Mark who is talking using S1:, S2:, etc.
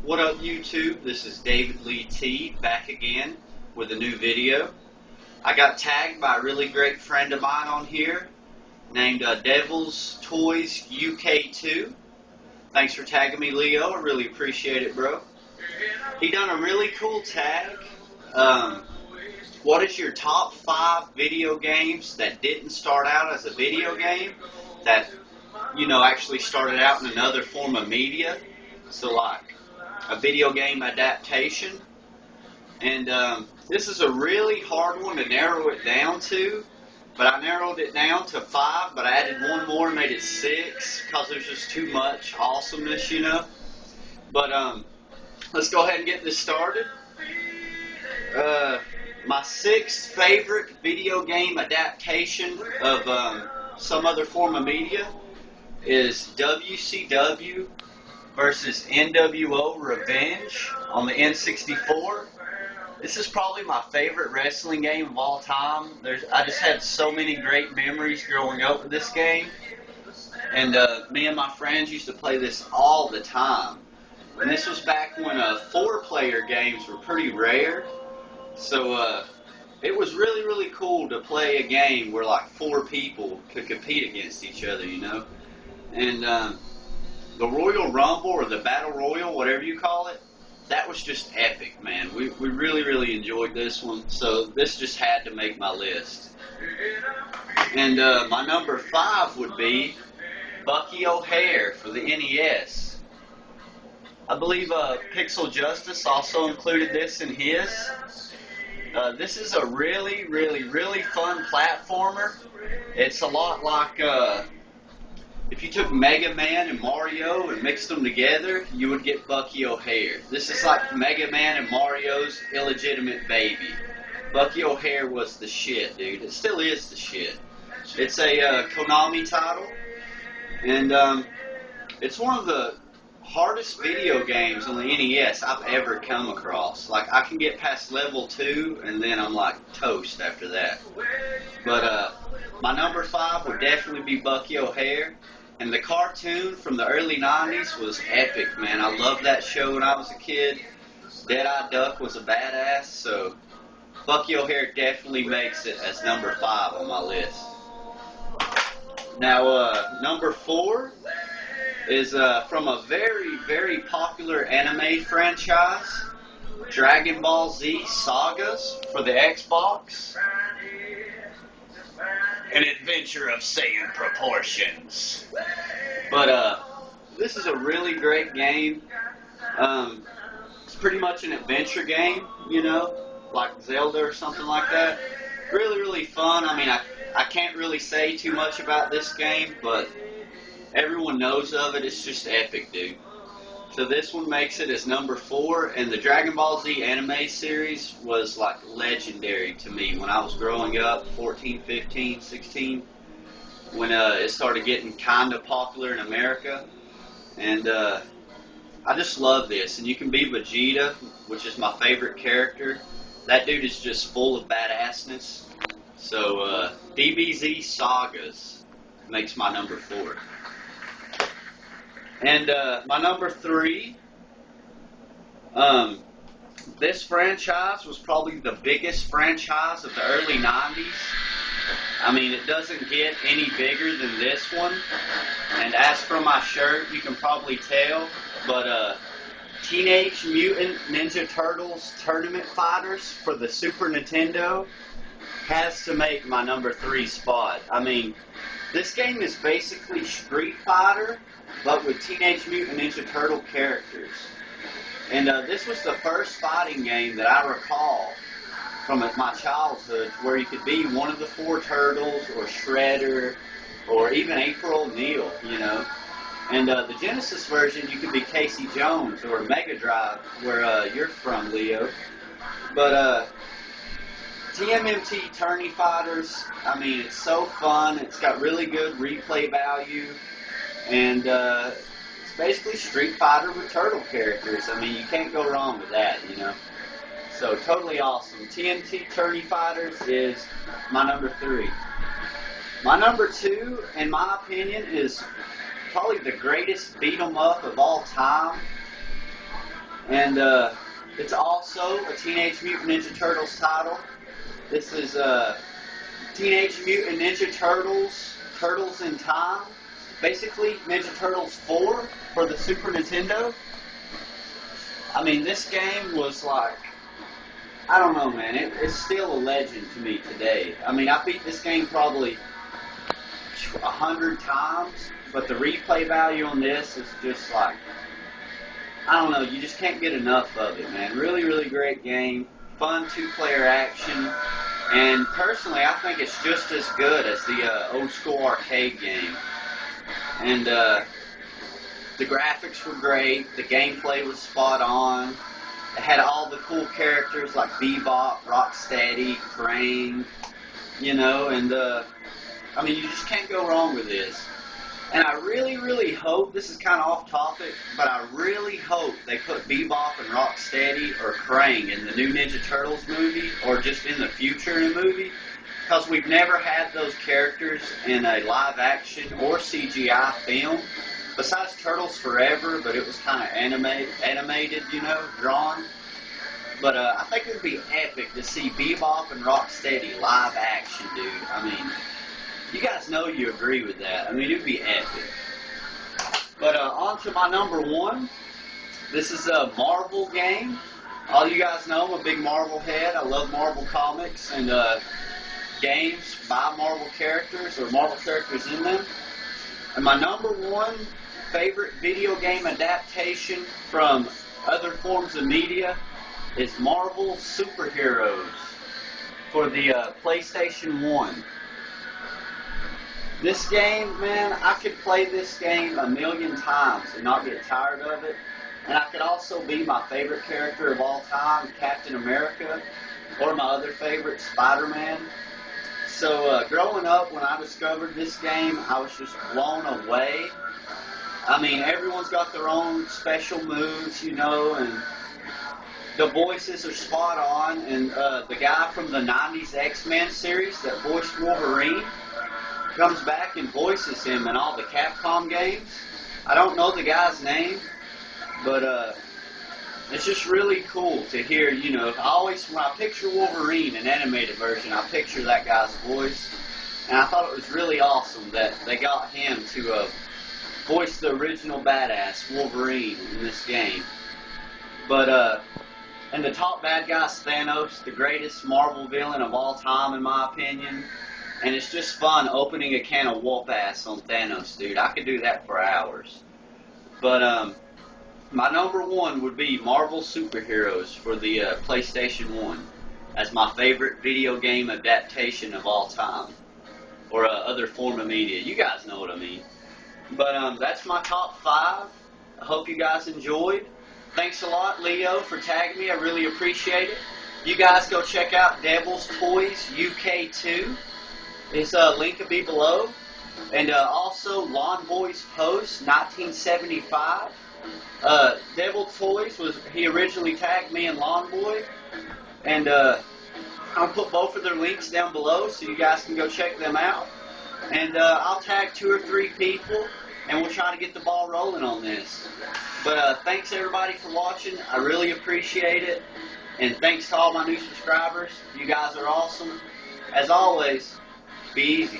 S1: What up YouTube? This is DavidLeeT back again with a new video. I got tagged by a really great friend of mine on here named Devil's Toys UK2. Thanks for tagging me, Leo. I really appreciate it, bro. He done a really cool tag. What is your top 5 video games that didn't start out as a video game, that actually started out in another form of media? So like a video game adaptation. And this is a really hard one to narrow it down to, but I narrowed it down to 5, but I added one more and made it 6 because there's just too much awesomeness, But let's go ahead and get this started. My 6th favorite video game adaptation of some other form of media is WCW versus NWO Revenge on the N64. This is probably my favorite wrestling game of all time. I just had so many great memories growing up with this game. And me and my friends used to play this all the time. And this was back when 4-player games were pretty rare. So it was really, really cool to play a game where like 4 people could compete against each other, And the Royal Rumble or the Battle Royal, whatever you call it, that was just epic, man. We really, really enjoyed this one. So this just had to make my list. And my number 5 would be Bucky O'Hare for the NES. I believe Pixel Justice also included this in his. This is a really, really, really fun platformer. It's a lot like if you took Mega Man and Mario and mixed them together, you would get Bucky O'Hare. This is like Mega Man and Mario's illegitimate baby. Bucky O'Hare was the shit, dude. It still is the shit. It's a Konami title, and it's one of the hardest video games on the NES I've ever come across. Like, I can get past level 2, and then I'm like toast after that. But my number 5 would definitely be Bucky O'Hare. And the cartoon from the early 90s was epic, man. I loved that show when I was a kid. Dead-Eye Duck was a badass, so Bucky O'Hare definitely makes it as number 5 on my list. Now, number 4 is from a very, very popular anime franchise, Dragon Ball Z Sagas for the Xbox. An adventure of Saiyan proportions. But this is a really great game. It's pretty much an adventure game, like Zelda or something like that. Really, really fun. I mean, I can't really say too much about this game, but everyone knows of it. It's just epic, dude. So this one makes it as number 4, and the Dragon Ball Z anime series was like legendary to me when I was growing up, 14, 15, 16, when it started getting kind of popular in America. And I just love this. And you can be Vegeta, which is my favorite character. That dude is just full of badassness. So DBZ Sagas makes my number 4. And my number 3, this franchise was probably the biggest franchise of the early 90s. I mean, it doesn't get any bigger than this one. And as for my shirt, you can probably tell, but Teenage Mutant Ninja Turtles Tournament Fighters for the Super Nintendo has to make my number 3 spot. I mean, this game is basically Street Fighter, but with Teenage Mutant Ninja Turtle characters. And this was the first fighting game that I recall from my childhood where you could be one of the 4 turtles, or Shredder, or even April O'Neil, And the Genesis version, you could be Casey Jones, or Mega Drive, where you're from, Leo. But TMNT Tourney Fighters, I mean, it's so fun. It's got really good replay value. And it's basically Street Fighter with turtle characters. I mean, you can't go wrong with that, So totally awesome. TNT Tourney Fighters is my number 3. My number 2, in my opinion, is probably the greatest beat 'em up of all time. And it's also a Teenage Mutant Ninja Turtles title. This is Teenage Mutant Ninja Turtles, Turtles in Time. Basically, Ninja Turtles 4 for the Super Nintendo. I mean, this game was like, I don't know, man. It's still a legend to me today. I mean, I beat this game probably 100 times, but the replay value on this is just like, I don't know, you just can't get enough of it, man. Really, really great game. Fun two-player action. And personally, I think it's just as good as the old school arcade game. And the graphics were great. The gameplay was spot on. It had all the cool characters like Bebop, Rocksteady, Krang, you know, and I mean, you just can't go wrong with this. And I really, really hope, this is kind of off topic, but I really hope they put Bebop and Rocksteady or Krang in the new Ninja Turtles movie, or just in the future in a movie, because we've never had those characters in a live action or CGI film, besides Turtles Forever, but it was kind of animated, you know, drawn. But I think it would be epic to see Bebop and Rocksteady live action, dude. I mean, you guys know you agree with that. I mean, it would be epic. But on to my number one. This is a Marvel game. All you guys know I'm a big Marvel head. I love Marvel comics and games by Marvel characters or Marvel characters in them. And my number one favorite video game adaptation from other forms of media is Marvel Superheroes for the PlayStation 1. This game, man, I could play this game a million times and not get tired of it. And I could also be my favorite character of all time, Captain America, or my other favorite, Spider-Man. So growing up, when I discovered this game, I was just blown away. I mean, everyone's got their own special moves, you know, and the voices are spot on. And the guy from the 90s X-Men series that voiced Wolverine comes back and voices him in all the Capcom games. I don't know the guy's name, but it's just really cool to hear, you know, when I picture Wolverine in animated version, I picture that guy's voice. And I thought it was really awesome that they got him to voice the original badass Wolverine in this game. But and the top bad guy's Thanos, the greatest Marvel villain of all time in my opinion. And it's just fun opening a can of whoop ass on Thanos, dude. I could do that for hours. But my number one would be Marvel Superheroes for the PlayStation 1 as my favorite video game adaptation of all time. Or other form of media. You guys know what I mean. But that's my top 5. I hope you guys enjoyed. Thanks a lot, Leo, for tagging me. I really appreciate it. You guys go check out Devil's Toys UK2. His link will be below. And also Lawn Boy's Post 1975. Devil Toys he originally tagged me and Lawn Boy. And I'll put both of their links down below so you guys can go check them out. And I'll tag 2 or 3 people and we'll try to get the ball rolling on this. But thanks everybody for watching. I really appreciate it. And thanks to all my new subscribers. You guys are awesome. As always, be easy.